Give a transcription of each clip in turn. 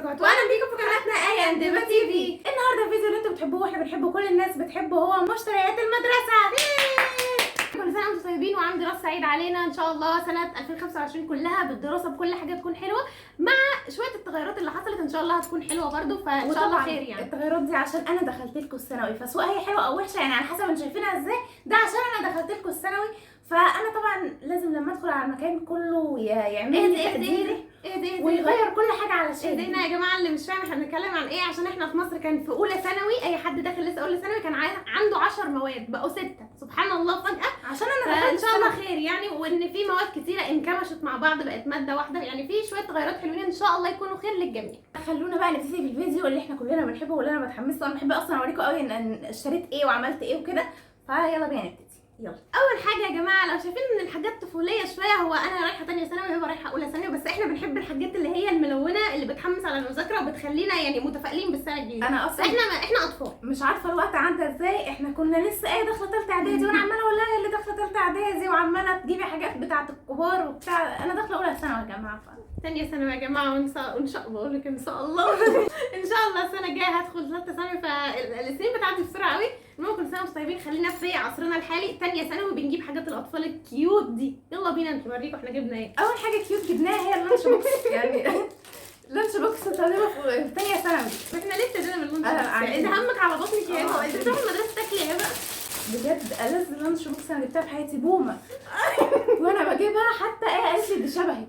وبركاته، واهلا بيكم في قناتنا آية اند ديما تي في. النهارده الفيديو اللي انتوا بتحبوه واحنا بنحبه كل الناس بتحبه هو مشتريات المدرسة. كل سنة وانتم طيبين وعام دراسة سعيد علينا ان شاء الله. سنة 2025 كلها بالدراسة بكل حاجة تكون حلوة، مع شوية التغيرات اللي حصلت ان شاء الله هتكون حلوة برده، فان شاء الله خير. يعني التغيرات دي عشان انا دخلت لكم الثانوي، فسواء هي حلوة او وحشة يعني على حسب انتوا شايفينها ازاي. ده عشان انا دخلت لكم الثانوي، فانا طبعا لازم لما ادخل على المكان كله يعمل لي تقدير ويغير كل حاجه على شيء. اهدينا يا جماعه اللي مش فاهم احنا بنتكلم عن ايه، عشان احنا في مصر كان في اولى ثانوي اي حد داخل لسه اولى ثانوي كان عنده 10 مواد بقوا 6 سبحان الله فجاه. عشان انا ان شاء الله خير يعني، وان في مواد كتيره انكمشت مع بعض بقت ماده واحده، يعني في شويه تغيرات حلوين ان شاء الله يكونوا خير للجميع. خلونا بقى نبتدي بالفيديو اللي احنا كلنا بنحبه واللي انا متحمسه. انا بحب اصلا اوريكم قوي ان اشتريت ايه وعملت ايه وكده، فيلا بينا نبتدي. يلا اول حاجه يا جماعه، لو شايفين ان الحاجات طفوليه شويه، هو انا رايحه ثانيه ثانوي وهو رايحه اولى ثانوي، بس احنا بنحب الحاجات اللي هي الملونه اللي بتحمس على المذاكره وبتخلينا يعني متفائلين بالسنه الجديده. انا اصلا احنا اطفال مش عارفه الوقت عدى ازاي. احنا كنا لسه داخله ثالثه اعدادي، وانا عماله اقول لها اللي داخله ثالثه اعدادي وعماله تجيبي حاجات بتاعه الكبار وبتاع. انا داخله اولى ثانوي يا جماعه. ثانيه ثانوي يا جماعه، وان شاء الله بقول لك ان شاء الله ان شاء الله السنه الجايه هدخل ثالثه ثانوي، فالسنين بتعدي بسرعه قوي. المهم كل سنه وانتم طيبين، خلينا في عصرنا الحالي ثانيه ثانوي بنجيب حاجات الاطفال الكيوت دي. يلا بينا نوريكم احنا جبنا ايه. اول حاجه كيوت جبناها هي اللانش بوكس يعني لانش بوكس طالبه في ثانيه ثانوي. احنا ليه ابتدينا من اللانش بوكس؟ انت همك على بطنك يا هبه، انت بتروحي المدرسه تاكلي يا هبه؟ بجد ألذ لانش بوكس انا جبتها في حياتي بومه وانا بجيبها حتى قالت لي دي شبهي.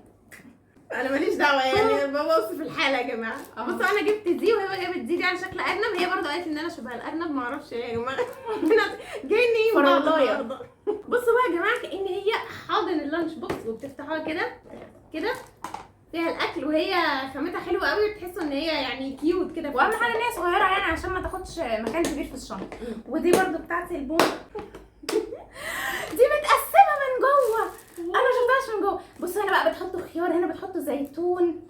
انا ماليش دعوه يعني، بوصف الحاله يا جماعه. بصوا انا جبت دي وهي جابت دي على شكل ارنب، هي برضه قالت ان انا شبه الارنب، ما اعرفش ايه يا جماعه جايين فراولايه. بصوا بقى يا جماعه، كأن هي حاضن اللانش بوكس وبتفتحوها كده كده فيها الاكل، وهي خامتها حلوه قوي، بتحسوا ان هي يعني كيوت كده. واهم حاجه ان هي صغيره يعني عشان ما تاخدش مكان كبير في الشنطه. ودي برضه بتاعتي البوم دي متقسمه من جوه، انا ما شفتهاش من جوه. بصوا هنا بقى بتحطوا خيار، هنا بتحطوا زيتون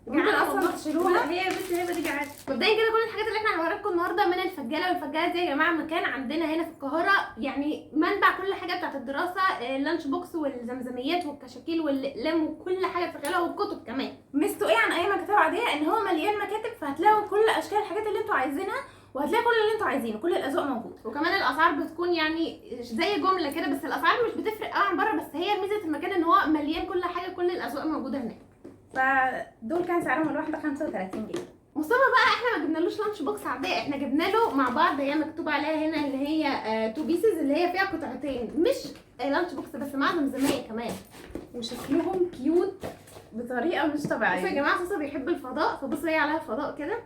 ممكن اصلا تشيلوها. هي بس هي دي جعانه. مبدئيا كده كل الحاجات اللي احنا هنوريها لكم النهارده من الفجاله، والفجاله دي يا جماعه مكان عندنا هنا في القاهره يعني منبع كل حاجه بتاعت الدراسه، اللانش بوكس والزمزميات والكشاكيل والاقلام وكل حاجه تخيلها، والكتب كمان. ميزته ايه عن اي مكتبه عاديه؟ ان هو مليان مكاتب، فهتلاقوا كل اشكال الحاجات اللي انتوا عايزينها، وهتلاقي كل اللي انتوا عايزينه، كل الاذواق موجوده. وكمان الاسعار بتكون يعني زي جمله كده، بس الاسعار مش بتفرق قوي عن بره، بس هي ميزه المكان ان هو مليان كل حاجه، كل الاذواق موجوده هناك. فدول كان سعرهم الواحده 35 جنيه. مصطفى بقى احنا ما جبنالوش لانش بوكس عاديه، احنا جبنا له مع بعض، هي مكتوب عليها هنا اللي هي تو بيسز، اللي هي فيها قطعتين، مش لانش بوكس بس، مع زمزميه كمان، وشكلهم كيوت بطريقه مش طبيعيه. بصوا يا جماعه صوصه بيحب الفضاء، فبصوا هي عليها فضاء كده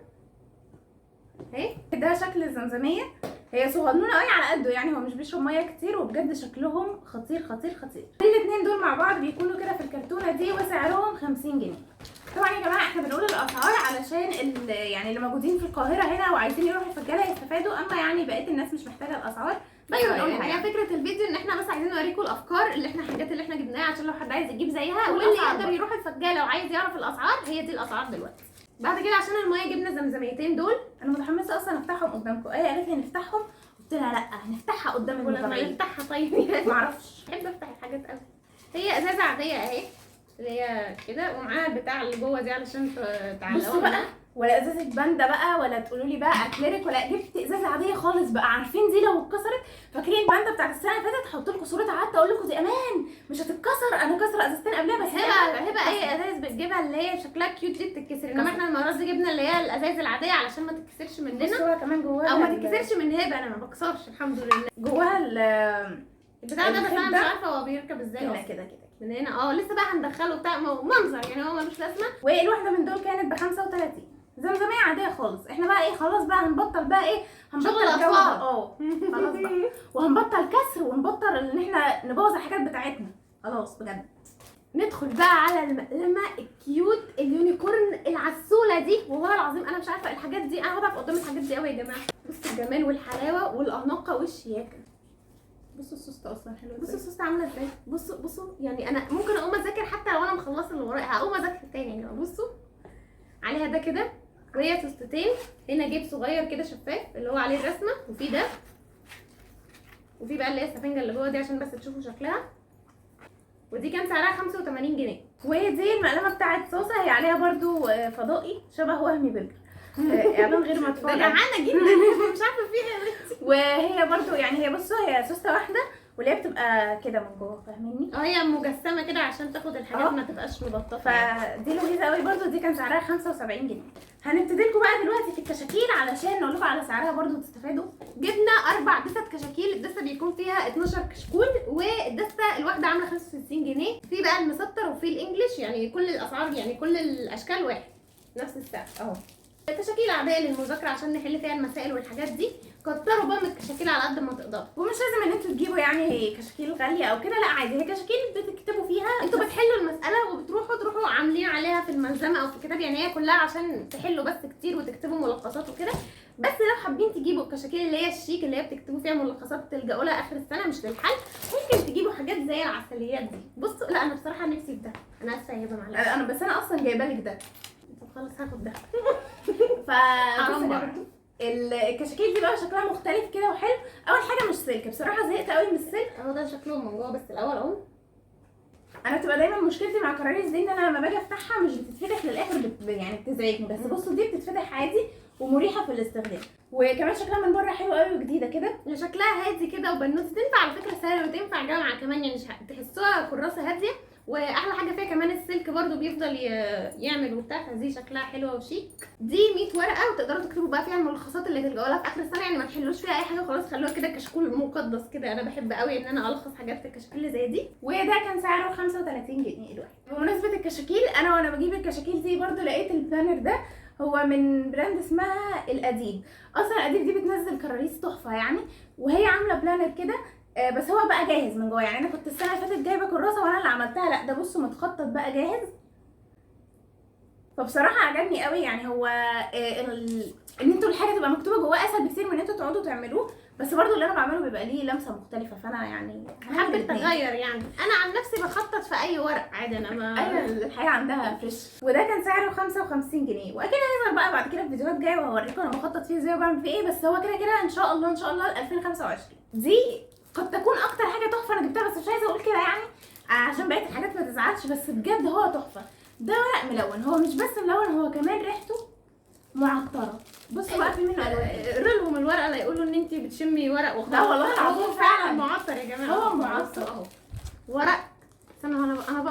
اهي. ده شكل الزمزميه، هي صغنونه قوي على قده يعني، هو مش بيشرب ميه كتير، وبجد شكلهم خطير خطير خطير. الاثنين دول مع بعض بيكونوا كده في الكرتونه دي، وسعرهم 50 جنيه. طبعا يا جماعه احنا بنقول الاسعار علشان يعني اللي موجودين في القاهره هنا وعايزين يروحوا الفجاله يستفادوا، اما يعني بقيه الناس مش محتاجه الاسعار. ايوه يعني هي فكره الفيديو ان احنا بس عايزين نوريكم الافكار اللي احنا الحاجات اللي احنا جبناها، عشان لو حد عايز يجيب زيها واللي يقدر يروح الفجاله وعايز يعرف الاسعار، هي دي الاسعار دلوقتي. بعد كده عشان الميه جبنا زمزميتين دول، انا متحمسه اصلا افتحهم قدامكم. قالت لي نفتحهم، قلت لها لا هنفتحها قدام المتابعين. نفتحها طيب معرفش، بحب افتح الحاجات قوي. هي ازازه عاديه اهي اللي هي كده، ومعاها البتاع اللي جوه دي علشان تعلقوها. بصوا بقى، ولا ازازه باندا بقى، ولا تقولوا لي بقى اكليريك، ولا جبت ازازه عاديه خالص بقى. عارفين دي لو اتكسرت، فاكرين الباندا بتاعت السنه اللي فاتت، هحط لكم صورتها، قعدت اقول لكم دي امان مش هتتكسر. انا كسر ازازتين قبلها بس هبه اي ازاز بتجيبها اللي هي شكلها كيوت دي بتتكسر، انما احنا المره دي جبنا اللي هي الازاز العاديه علشان ما تتكسرش مننا. بصوا كمان جواها او ما تتكسرش من هبه، انا ما بكسرش الحمد لله. جواها البتاع ده، بس انا مش عارفه هو بيركب ازاي كده كده من هنا. لسه بقى هندخله بتاع منظر يعني، هو ملوش لازمه. والواحده من دول كانت ب 35، زمزميه عاديه خالص. احنا بقى خلاص بقى هنبطل بقى هنبطل الجو خلاص بقى وهنبطل كسر، ونبطل ان احنا نبوظ الحاجات بتاعتنا خلاص بجد. ندخل بقى على المقلمه الكيوت اليونيكورن العسوله دي، والله العظيم انا مش عارفه الحاجات دي، انا بضعف قدام الحاجات دي قوي يا جماعه. بصوا الجمال والحلاوه والاناقه والشياكه. بصوا الصوص ده اصلا حلو، بصوا الصوص ده عامله ازاي، بصوا يعني انا ممكن اقوم اذاكر حتى لو انا مخلصه اللي ورايا، هقوم اذاكر تاني يعني. بصوا عليها ده كده، وهي توستتين، هنا جيب صغير كده شفاف اللي هو عليه الرسمه، وفي ده، وفي بقى اللي هي السفنجه اللي جوه دي عشان بس تشوفوا شكلها. ودي كان سعرها 85 جنيه. ودي المقلمه بتاعت صوصه، هي عليها برضو فضائي شبه وهمي برجر، اعلان غير ده مدفوع. جعانه جدا مش عارفه فيها يا بنتي. وهي برضو يعني هي بصوا هي سوسته واحده واللي هي بتبقى كده من جوه، فاهميني؟ هي مجسمه كده عشان تاخد الحاجات ما تبقاش مبططه يعني. فدي لذيذه قوي برضو، دي كان سعرها 75 جنيه. هنبتدي لكم بقى دلوقتي في الكشاكيل علشان نقول لكم على سعرها برضو تستفادوا. جبنا 4 دستة كشاكيل، الدستة بيكون فيها 12 كشكول، والدستة الواحدة عاملة 65 جنيه. في بقى المسطر وفي الانجليش، يعني كل الاسعار يعني كل الاشكال واحد نفس السعر اهو. الكشاكيل عادية للمذاكرة عشان نحل فيها المسائل والحاجات دي. كتروا بقى من الكشاكيل على قد ما تقدروا، ومش لازم ان انتوا تجيبوا يعني كشاكيل غاليه او كده، لا عادي، هي كشاكيل بتكتبوا فيها. انتوا بتحلوا المسألة وبتروحوا عاملين عليها في الملزمة او في الكتاب، يعني هي كلها عشان تحلوا بس كتير وتكتبوا ملخصات وكده. بس لو حابين تجيبوا الكشاكيل اللي هي الشيك اللي هي بتكتبوا فيها ملخصات تلجأوا لها اخر السنة مش للحل، ممكن تجيبوا حاجات زي العسليات دي. بصوا لا انا بصراحة نفسي في ده، انا اسفة يا هبة معلش. انا اصلا جايبه لك ده. طب خلاص هاخد ده. حرام برضه. الكشاكيل دي بقى شكلها مختلف كده وحلو. اول حاجه مش سلك، بصراحه زهقت قوي من السلك. اهو ده شكلهم من جوه بس الاول اهو. انا بتبقى دايما مشكلتي مع كراريس دي ان انا لما باجي افتحها مش بتتفتح للاخر، يعني بتزعجني. بس بصوا دي بتتفتح عادي ومريحه في الاستخدام، وكمان شكلها من بره حلو قوي وجديده كده. اللي شكلها هادي كده وبنوته، تنفع على فكره سهله وتنفع جامعه كمان، يعني تحسوها كراسه هاديه. واحلى حاجه فيها كمان السلك برضو بيفضل يعمل وبتاع، دي شكلها حلوه وشيك. دي 100 ورقه وتقدروا تكتبوا بقى فيها الملخصات اللي تلجأوا لها في اخر السنه، يعني ما تحلوش فيها اي حاجه خلاص، خلوها كده كشكول مقدس كده. انا بحب قوي ان انا الخص حاجات في الكشاكيل اللي زي دي. وده كان سعره 35 جنيه الواحد. بمناسبه الكشاكيل، انا وانا بجيب الكشاكيل دي برضو لقيت البلانر ده، هو من براند اسمها الاديب. اصلا الاديب دي بتنزل كراريس تحفه يعني، وهي عامله بلانر كده بس هو بقى جاهز من جوه. يعني انا كنت السنه اللي فاتت جايبه كراسه وانا اللي عملتها، لا ده بصوا متخطط بقى جاهز. فبصراحه عجبني قوي. يعني هو ان انتوا الحاجه تبقى مكتوبه جواه اسهل بكتير من ان انتوا تقعدوا تعملوه، بس برضو اللي انا بعمله بيبقى ليه لمسه مختلفه، فانا يعني حابه تغير. يعني انا عن نفسي بخطط في اي ورق عادي، انا ما ايوه الحياه عندها فريش. وده كان سعره 55 جنيه، واكيد هيظهر بقى بعد كده في فيديوهات جايه وهوريكم انا بخطط فيه ازاي وبعمل فيه ايه. بس هو كده كده ان شاء الله ان شاء الله 2025 دي قد تكون اكتر حاجه تحفه انا جبتها، بس مش عايزه اقول كده يعني عشان بقيه الحاجات ما تزعلش، بس بجد هو تحفه. ده ورق ملون، هو مش بس ملون، هو كمان ريحته معطره. بصوا بقى في منه الوان. رولهم الورقه لا يقولوا ان انت بتشمي ورق وخلاص. لا والله العظيم هو فعلا معطر يا جماعه، هو معطر اهو ورق. استنى انا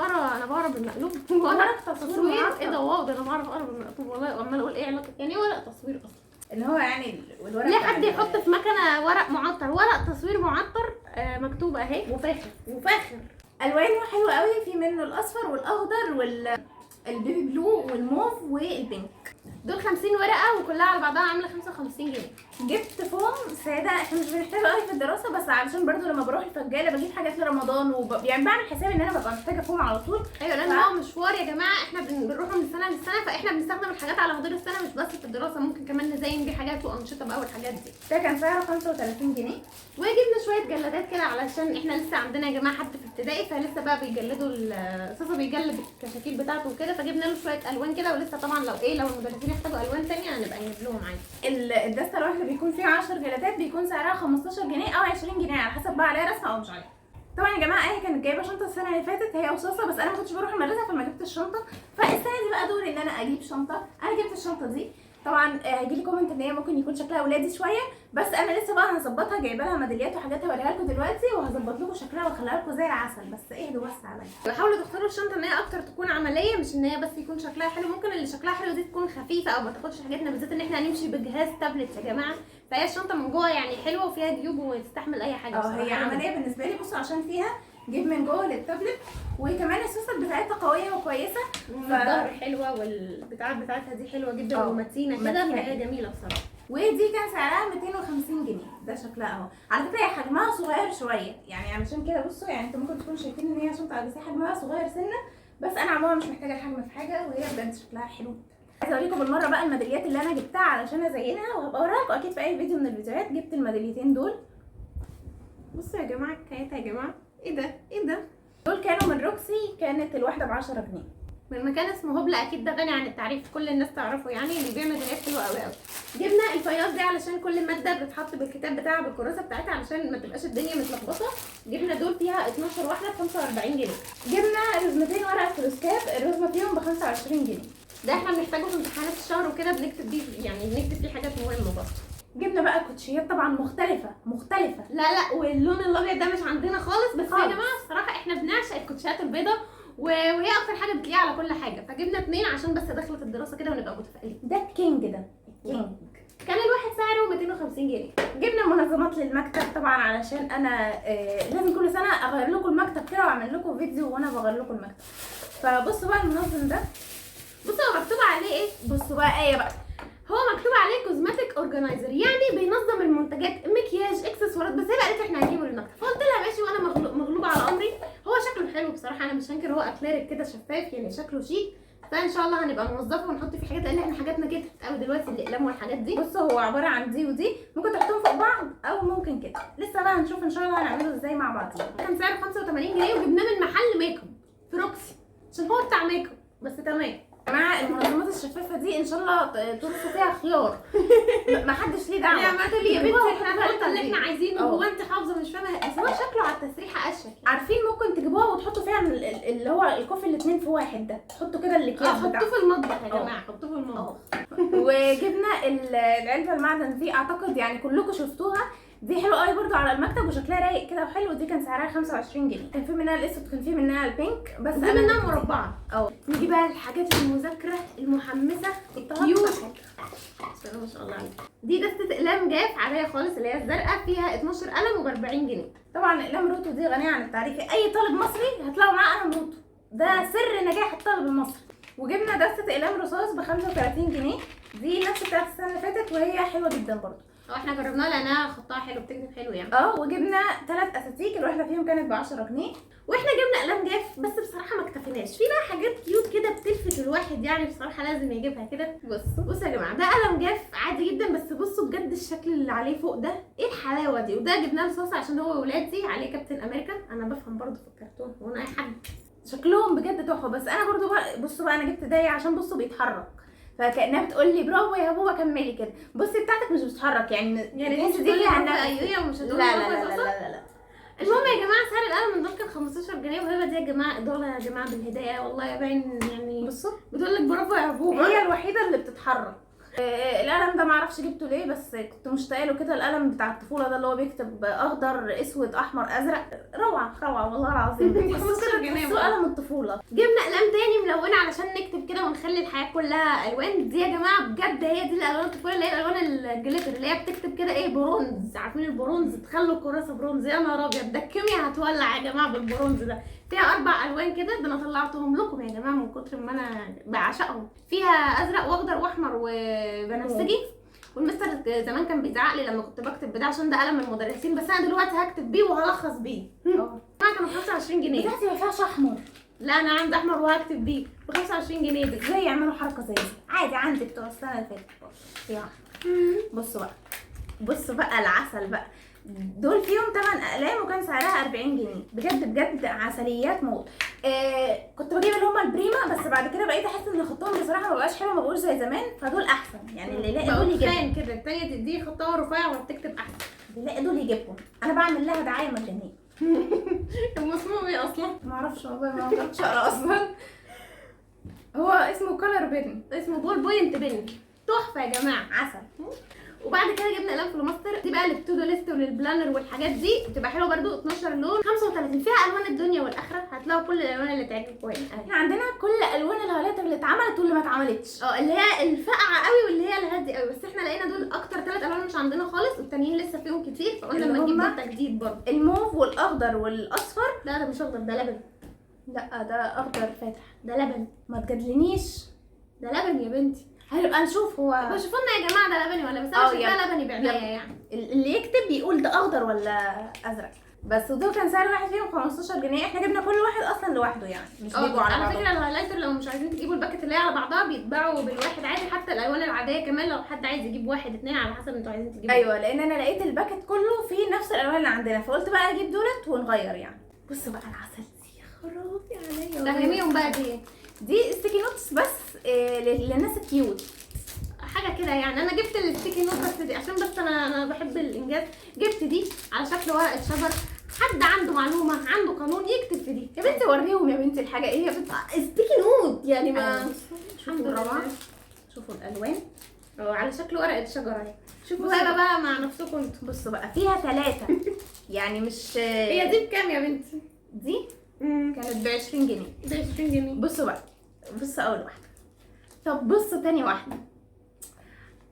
بقرا بالمقلوب. ورق تصوير. ايه ده؟ واو، ده انا بعرف اقرا بالمقلوب والله. وعمال اقول ايه علاقه، يعني ايه ورق تصوير اصلا؟ اللي هو يعني الورق ليه حد يحط في مكنه ورق معطر؟ ورق تصوير معطر مكتوب اهي، وفاخر. الوانه حلوه قوي، في منه الاصفر والاخضر والبيبي بلو والموف والبينك. دول 50 ورقه وكلها على بعضها عامله 55 جنيه. جبت فوم ساده، احنا مش بنحتاجه قوي في الدراسه، بس علشان برضو لما بروح الفجاله بجيب حاجات لرمضان يعني بعمل حساب ان انا ببقى محتاجه فوم على طول. ايوه لان هو مشوار يا جماعه، احنا بنروح من سنه لسنه، فاحنا بنستخدم الحاجات على مدار السنه مش بس في الدراسه، ممكن كمان نزين بيه حاجات وانشطه بقى والحاجات دي. ده كان سعره 35 جنيه. وجبنا شويه جلادات كده علشان احنا لسه عندنا يا جماعه حد في ابتدائي، فلسه بقى بيجلدوا صاصه بيجلد الكشاكيل بتاعته وكده، فجبنا له شويه الوان كده. ولسه طبعا لو المدرسين يحتاجوا الوان ثانيه هنبقى نجيب لهم عادي. الدسته الواحده بيكون فيها 10 جلادات، بيكون سعرها 15 جنيه او 20 جنيه على حسب بقى عليها رسمه او مش عليها. طبعا يا جماعه هي كانت جايبه شنطه السنه اللي فاتت هي وصوصه، بس انا ما كنتش بروح المدرسه فما جبتش الشنطه، فالسنه دي بقى دوري ان انا اجيب شنطه. انا جبت الشنطه دي. طبعا هيجي لي كومنت ان هي ممكن يكون شكلها ولادي شويه، بس انا لسه بقى هظبطها، جايبه لها ميداليات وحاجات هوريها لكم دلوقتي، وهظبط لكم شكلها واخليها لكم زي العسل. بس اهدوا بس عليا. حاولوا تختاروا الشنطه ان هي اكتر تكون عمليه، مش ان هي بس يكون شكلها حلو. ممكن اللي شكلها حلو دي تكون خفيفه او ما تاخدش حاجاتنا، بالذات ان احنا هنمشي بجهاز تابلت يا جماعه، فهي الشنطه من جوه يعني حلوه وفيها جيوب وتستحمل اي حاجه. هي عمليه بالنسبه لي. بصوا عشان فيها جيب من جوه للتابلت، وكمان السوست بتاعتها قويه وكويسه، الظهر حلوه، والبتاعات بتاعتها دي حلوه جدا ومتينه كده، فهي جميله بصراحه. ودي كان سعرها 250 جنيه. ده شكلها اهو. على فكره هي حجمها صغير شويه، يعني علشان كده بصوا يعني انتوا ممكن تكونوا شايفين ان هي شنطه، بس هي حجمها صغير سنه، بس انا عموما مش محتاجه الحجم في حاجه، وهي بجد شكلها حلو. عايزه اوريكم بالمره بقى الميداليات اللي انا جبتها علشان ازينها، وهبقى اوريها لكم اكيد في اي فيديو من الفيديوهات. جبت الميداليتين دول. بصوا يا جماعه الكايات يا جماعه، ايه ده؟ دول كانوا من روكسي، كانت الواحده ب10 جنيه. من مكان اسمه هبلة، اكيد ده غني عن التعريف، كل الناس تعرفه يعني، اللي بيعمل هدايات حلوه قوي قوي. جبنا الفياض دي علشان كل ماده بتتحط بالكتاب بتاعها بالكراسه بتاعتها علشان ما تبقاش الدنيا متلخبطه. جبنا دول فيها 12 واحده ب 45 جنيه. جبنا رزمتين ورقه فلوسكاب، الرزمه فيهم ب 25 جنيه. ده احنا بنحتاجه في امتحانات الشهر وكده، بنكتب بيه يعني بنكتب فيه حاجات مهمه برضه. جبنا بقى كوتشيات طبعا مختلفه. لا واللون الابيض ده مش عندنا خالص، بس خالص. يا جماعه الصراحه احنا بنعشق الكوتشيات البيضاء وهي اكتر حاجه بتليق على كل حاجه، فجبنا 2 عشان بس دخلت الدراسه كده ونبقى متفائلين. ده الكينج، ده الكينج. كان الواحد سعره 250 جنيه. جبنا منظمات للمكتب طبعا علشان انا لازم كل سنه اغير لكم المكتب كده واعمل لكم فيديو وانا بغير لكم المكتب. فبصوا بقى المنظم ده، بصوا هو مكتوب عليه ايه؟ بصوا بقى ايه بقى، هو مكتوب عليه كوزماتيك اورجنايزر، يعني بينظم المنتجات، مكياج، اكسسوارات. بس هي قالت احنا هنجيبه للمكتب، فقلت لها ماشي، وانا مغلوبه على امري. هو شكله حلو بصراحه، انا مش هنكر، هو اكليريك كده شفاف يعني شكله شيك، فان شاء الله هنبقى نوظفه ونحط فيه حاجات، لان احنا حاجاتنا كترت قوي دلوقتي، الاقلام والحاجات دي. بصوا هو عباره عن دي ودي، ممكن تحطهم فوق بعض او ممكن كده، لسه بقى هنشوف ان شاء الله هنعمله ازاي مع بعضينا. كان سعره 85 جنيه وجبناه من محل ميك اب في روكسي عشان هو بتاع ميك اب بس. تمام مع المنظمات الشفافه دي ان شاء الله ترصوا فيها خيار، ما حدش ليه دعوه. يا ما تقولي يا بنتي احنا هنحط اللي احنا عايزينه، أه. هو انت حافظه مش فاهمه، بس هو شكله على التسريحه اشيك يعني. عارفين ممكن تجيبوها وتحطوا فيها اللي هو الكوفي الاتنين في واحد ده، تحطوا كده الاكياس حطوه بتاعه. في المطبخ يا جماعه، حطوه في المطبخ. وجبنا العلبه المعدن دي، اعتقد يعني كلكم شفتوها، دي حلوه قوي برضو على المكتب وشكلها رايق كده وحلو. دي كان سعرها 25 جنيه، كان في منها الاسود كان في منها البينك، بس دي منها مربعه. اه نيجي بقى الحاجات المذاكره المحمسه الكيوت. بسم الله ما شاء الله عليك. دي دستة اقلام جاف عاديه خالص اللي هي الزرقاء، فيها 12 قلم وب 40 جنيه. طبعا اقلام روتو دي غنيه عن التعريف، اي طالب مصري هتلاقوا معاه قلم روتو، ده سر نجاح الطالب المصري. وجبنا دستة اقلام رصاص ب 35 جنيه، دي نفس بتاعت السنه اللي فاتت وهي حلوه جدا برضو. احنا جربناها لانها خطها حلو، بتكتب حلو يعني. وجبنا 3 اساتيك، الواحده فيهم كانت ب 10 جنيه. واحنا جبنا اقلام جاف، بس بصراحه ما اكتفيناش، في بقى حاجات كيوت كده بتلفت الواحد يعني، بصراحه لازم يجيبها كده. بصوا يا جماعه، ده قلم جاف عادي جدا، بس بصوا بجد الشكل اللي عليه فوق ده، ايه الحلاوه دي. وده جبناه رصاصه عشان هو ولادي عليه كابتن امريكا، انا بفهم برضه في الكرتون وانا اي حد. شكلهم بجد تحفه، بس انا برضو بقى بصوا بقى، انا جبت ده عشان بصوا بيتحرك، فكانها بتقول لي برافو يا بابا كملي كده. بصي بتاعتك مش بتتحرك يعني انت دي تقولي فيها برافو ايوه ومش لا هتقولي لا برافو لا يا لا صاصة؟ لا لا. المهم يا جماعه سعر القلم من دول كان 15 جنيه، وهبه دي يا جماعه اضاله يا جماعه بالهدايه، والله يا باين يعني بصوا بتقول لك برافو يا بابا. هي الوحيده اللي بتتحرك. القلم ده معرفش جبته ليه، بس كنت مشتاقه له كده، القلم بتاع الطفوله ده اللي هو بيكتب اخضر اسود احمر ازرق، روعه والله العظيم. 15 جنيه بس قلم الطفوله. جبنا اقلام تاني ملونه علشان نكتب كده ونخلي الحياه كلها الوان. دي يا جماعه بجد هي دي الالوان الطفوله، اللي هي الالوان الجليتر، اللي هي بتكتب كده ايه برونز، عارفين البرونز، تخلوا الكراسه برونز. يا نهار ابيض، ده الكيمياء هتولع يا جماعه بالبرونز ده. فيها 4 الوان كده، ده انا طلعتهم لكم يا جماعه من كتر ما انا بعشقهم. فيها ازرق واخضر واحمر وبنفسجي. والمستر زمان كان بيزعق لي لما كنت بكتب بده عشان ده قلم المدرسين، بس انا دلوقتي هكتب بيه وهلخص بيه. كانوا 25 جنيه. بتاعتي ما فيهاش احمر. لا انا عندي احمر وهكتب بيه ب 25 جنيه. ازاي يعملوا حركه زي دي؟ عادي عندي بتوع السنه اللي فاتت. يلا بصوا بقى العسل بقى، دول فيهم 8 اقلام وكان سعرها 40 جنيه، بجد عسليات موت. كنت بجيب اللي هم البريمه، بس بعد كده بقيت احس ان خطهم بصراحه ما بقاش حلو، ما بقوش زي زمان، فدول احسن يعني. اللي يلاقي دول يجيبهم كده، الثانيه تديه خطها رفيع وهتكتب احسن. اللي يلاقي دول يجيبهم، انا بعمل لها دعايه مجانيه. المصمم ايه اصلا؟ ما اعرفش والله، ما اعرفش اقرا اصلا. هو اسمه كولر بين، اسمه بول بوينت بين، تحفه يا جماعه، عسل. وبعد كده جبنا اقلام فلوماستر، دي بقى للتو دو ليست وللبلانر والحاجات دي، بتبقى حلوه برده. 12 لون 35، فيها الوان الدنيا والاخره، هتلاقوا كل الالوان اللي تعجبكم هنا. احنا عندنا كل الوان الهايلايتر اللي اتعملت واللي ما اتعملتش، اللي هي الفاقعه قوي واللي هي الهاديه قوي، بس احنا لقينا دول اكتر 3 الوان مش عندنا خالص، والتانيين لسه فيهم كتير، فقلنا لما نجيب ده تجديد برضه. الموف والاخضر والاصفر. لا ده مش اخضر، ده لبن. لا ده اخضر فاتح، ده لبن. ما تجادلنيش، ده لبن يا بنتي. هنبقى نشوف. هو شوفوا لنا يا جماعه ده لبني ولا، بس انا شايفاه لبني بعينيا يعني. اللي يكتب يقول ده اخضر ولا ازرق. بس دول كان سعر واحد فيهم 15 جنيه، احنا جبنا كل واحد اصلا لوحده يعني، مش بيجوا على بعض. على فكره الهايلايتر لو مش عايزين تجيبوا الباكت اللي هي على بعضها بيتباعوا بالواحد عادي، حتى الالوان العاديه كمان لو حد عايز يجيب 1 2 على حسب انتوا عايزين تجيبوا. ايوه، لان انا لقيت الباكت كله فيه نفس الالوان اللي عندنا، فقلت بقى اجيب دولت ونغير يعني. بصوا بقى العسل دي، خرابي عليا. فهميهم بقى دي. دي ستيكي نوتس بس للناس الكيوت. حاجه كده يعني. انا جبت الستيكي نوت بس دي عشان بس انا بحب الانجاز. جبت دي على شكل ورقه شجر. حد عنده معلومه عنده قانون يكتب في دي. يا بنتي وريهم يا بنتي الحاجه ايه يا بنتي. ستيكي نوت يعني ما شوفوا الروعه، شوفوا الالوان على شكل ورقه شجر اهي. شوفوا بصوا بقى مع نفسكم انتوا. بصوا بقى فيها 3 يعني مش هي دي بكام يا بنتي؟ دي كانت ب 20 جنيه. ب 20 جنيه. بصوا بقى، بصوا اول واحده، طب بصوا تاني واحده،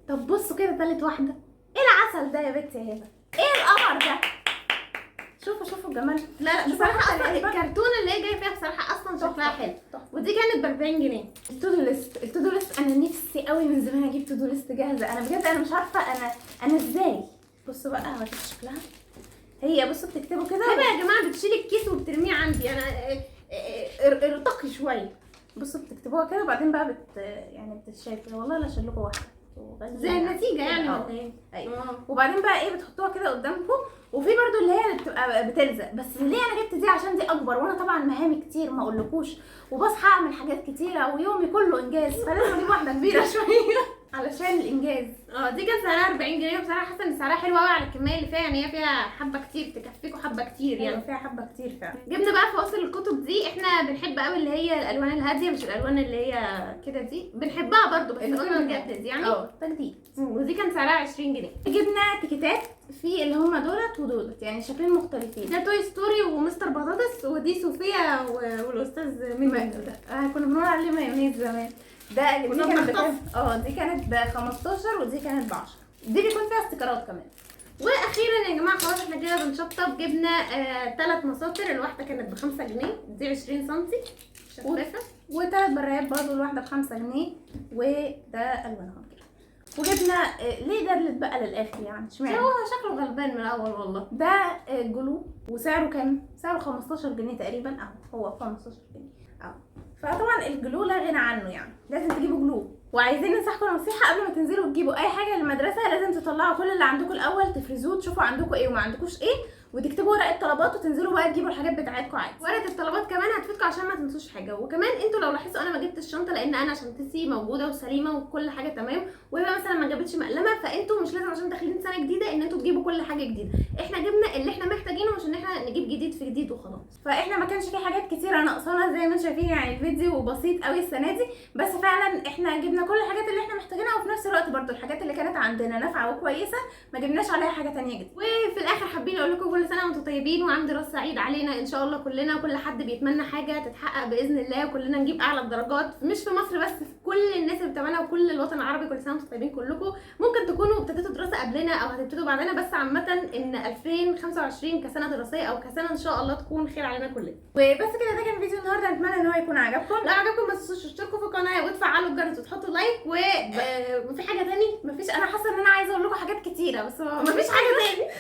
طب بصوا كده تالت واحده. ايه العسل ده يا بنتي يا هبه؟ ايه القمر ده؟ شوفوا الجمال. لا بصراحه اصلا الكرتونه اللي هي جايه فيها بصراحه اصلا شكلها حلو. ودي كانت ب 40 جنيه. التودو ليست انا نفسي قوي من زمان اجيب تودو ليست جاهزه. انا بجد انا مش عارفه انا ازاي. بصوا بقى هوريكم شكلها. هي بصوا بتكتبوا كده. هبه يا جماعه بتشيل الكيس وبترميه عندي انا. ارتقي شويه. بصوا بتكتبوها كده وبعدين بقى يعني بتتشاف كده. والله لا اشيل لكم واحده زي النتيجه يعني ولا ايه؟ ايوه. وبعدين بقى ايه بتحطوها كده قدامكم. وفي برضو اللي هي بتبقى بتلزق. بس ليه انا جبت دي؟ عشان دي اكبر وانا طبعا مهامي كتير ما اقولكوش وبصحى اعمل حاجات كتيره ويومي كله انجاز، فلازم اجيب واحده كبيره شويه علشان الانجاز. دي كان سعرها 40 جنيه وبصراحه حاسه ان سعرها حلو قوي على الكميه اللي فيها. يعني هي فيها حبه كتير تكفيكوا حبه كتير يعني. فيها حبه كتير فعلا. جبنا بقى فواصل الكتب دي. احنا بنحب قوي اللي هي الالوان الهاديه مش الالوان اللي هي كده دي. بنحبها برضو بس قلنا نجدد يعني. تجديد. ودي كان سعرها 20 جنيه. جبنا تيكيتات في اللي هم دولت ودولت يعني شكلين مختلفين. ده توي ستوري ومستر بطاطس. ودي صوفيا والاستاذ ميمي. كنا بنقول عليه مايونيز زمان. دي كانت بكام؟ دي كانت ب 15 ودي كانت ب 10. دي بيكون فيها استيكرات كمان. واخيرا يا جماعه خلاص احنا كده بنشطب. جبنا 3 مساطر. الواحده كانت ب 5 جنيه. دي 20 سم شفافه. و3 برايات برضو الواحده ب 5 جنيه. وده الوانهم كده. وجبنا ليه ده اللي اتبقى للاخر يعني اشمعنى؟ هو شكله غلبان من الاول والله. ده جلو وسعره كام؟ سعره 15 جنيه تقريبا. هو 15 جنيه فطبعا الجلو لا غنى عنه يعني لازم تجيبوا جلو. وعايزين ننصحكم نصيحه قبل ما تنزلوا تجيبوا اي حاجه للمدرسه لازم تطلعوا كل اللي عندكم الاول تفرزوه تشوفوا عندكم ايه وما عندكوش ايه وتكتبوا ورقه طلبات وتنزلوا بقى تجيبوا الحاجات بتاعتكم عادي. ورقه الطلبات كمان هتفيدكم عشان ما تنسوش حاجه. وكمان انتوا لو لاحظتوا انا ما جبتش الشنطه لان انا شنطتي موجوده وسليمه وكل حاجه تمام. وهي مثلا ما جابتش مقلمه فانتوا مش لازم عشان داخلين سنه جديده ان انتوا تجيبوا كل حاجه جديده. احنا جبنا اللي احنا محتاجينه مش ان احنا نجيب جديد في جديد وخلاص. فاحنا ما كانش في حاجات كتيره ناقصانا زي ما انتم شايفين يعني الفيديو بسيط قوي السنه دي. بس فعلا احنا جبنا كل الحاجات اللي احنا محتاجينها وفي نفس الوقت برضو الحاجات اللي كانت عندنا نافعه وكويسه ما جبناش عليها حاجه ثانيه جديده. وفي الاخر حابين اقول لكم كل سنه وانتم طيبين وعام دراسه سعيد علينا ان شاء الله كلنا. وكل حد بيتمنى حاجه تتحقق باذن الله وكلنا نجيب اعلى الدرجات مش في مصر بس في كل الناس اللي بتابعنا وكل الوطن العربي. كل سنه وانتم طيبين كلكم. ممكن تكونوا ابتديتوا دراسه قبلنا او هتبتدوا بعدنا بس عامه ان 2025 كسنه دراسيه او كسنه ان شاء الله تكون خير علينا كلنا. وبس كده ده كان فيديو النهارده. اتمنى ان هو يكون عجبكم. لو عجبكم ما تنسوش تشتركوا في القناه وتفعلوا الجرس وتحطوا لايك. وفي حاجه تاني مفيش. انا حاسه ان انا عايزه اقول لكم حاجات كتيره بس مفيش حاجه تاني.